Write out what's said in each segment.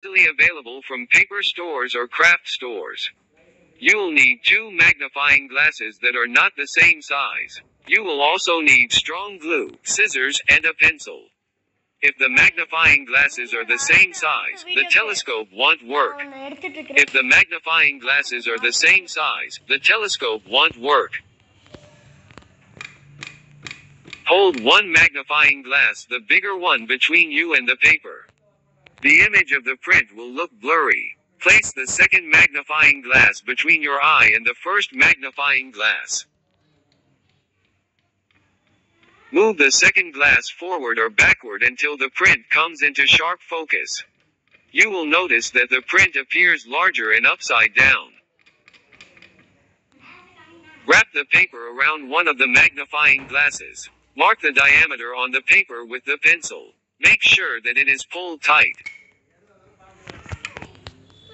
easily available from paper stores or craft stores. You will need two magnifying glasses that are not the same size. You will also need strong glue, scissors, and a pencil. If the magnifying glasses are the same size, the telescope won't work. If the magnifying glasses are the same size, the telescope won't work. Hold one magnifying glass, the bigger one, between you and the paper. The image of the print will look blurry. Place the second magnifying glass between your eye and the first magnifying glass. Move the second glass forward or backward until the print comes into sharp focus. You will notice that the print appears larger and upside down. Wrap the paper around one of the magnifying glasses. Mark the diameter on the paper with the pencil. Make sure that it is pulled tight.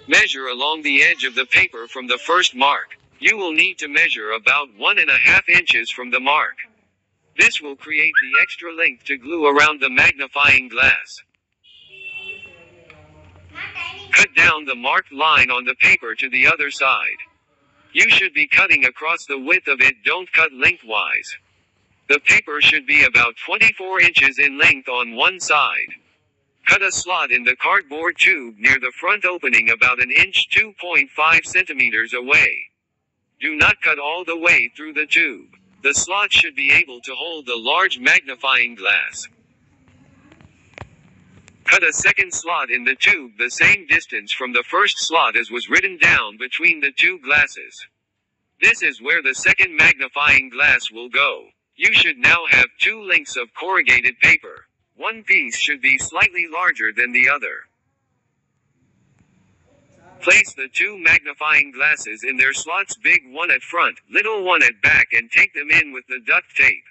Measure along the edge of the paper from the first mark. You will need to measure about 1.5 inches from the mark. This will create the extra length to glue around the magnifying glass. Cut down the marked line on the paper to the other side. You should be cutting across the width of it, don't cut lengthwise. The paper should be about 24 inches in length on one side. Cut a slot in the cardboard tube near the front opening about an inch 2.5 centimeters away. Do not cut all the way through the tube. The slot should be able to hold the large magnifying glass. Cut a second slot in the tube the same distance from the first slot as was written down between the two glasses. This is where the second magnifying glass will go. You should now have two lengths of corrugated paper. One piece should be slightly larger than the other. Place the two magnifying glasses in their slots, big one at front, little one at back, and take them in with the duct tape.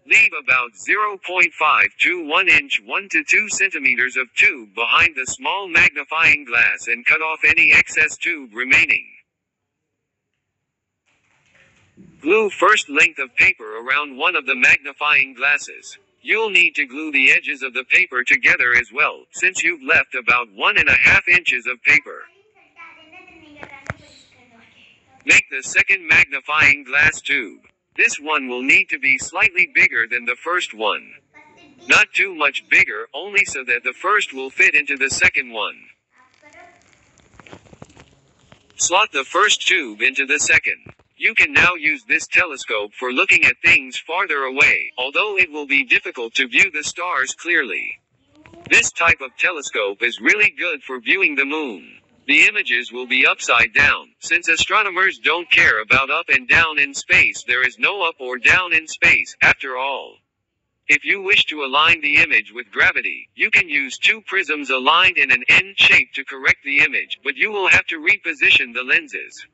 Leave about 0.5 to 1 inch 1 to 2 centimeters of tube behind the small magnifying glass and cut off any excess tube remaining. Glue first length of paper around one of the magnifying glasses. You'll need to glue the edges of the paper together as well, since you've left about 1.5 inches of paper. Make the second magnifying glass tube. This one will need to be slightly bigger than the first one. Not too much bigger, only so that the first will fit into the second one. Slot the first tube into the second. You can now use this telescope for looking at things farther away, although it will be difficult to view the stars clearly. This type of telescope is really good for viewing the moon. The images will be upside down. Since astronomers don't care about up and down in space, there is no up or down in space, after all. If you wish to align the image with gravity, you can use two prisms aligned in an N shape to correct the image, but you will have to reposition the lenses.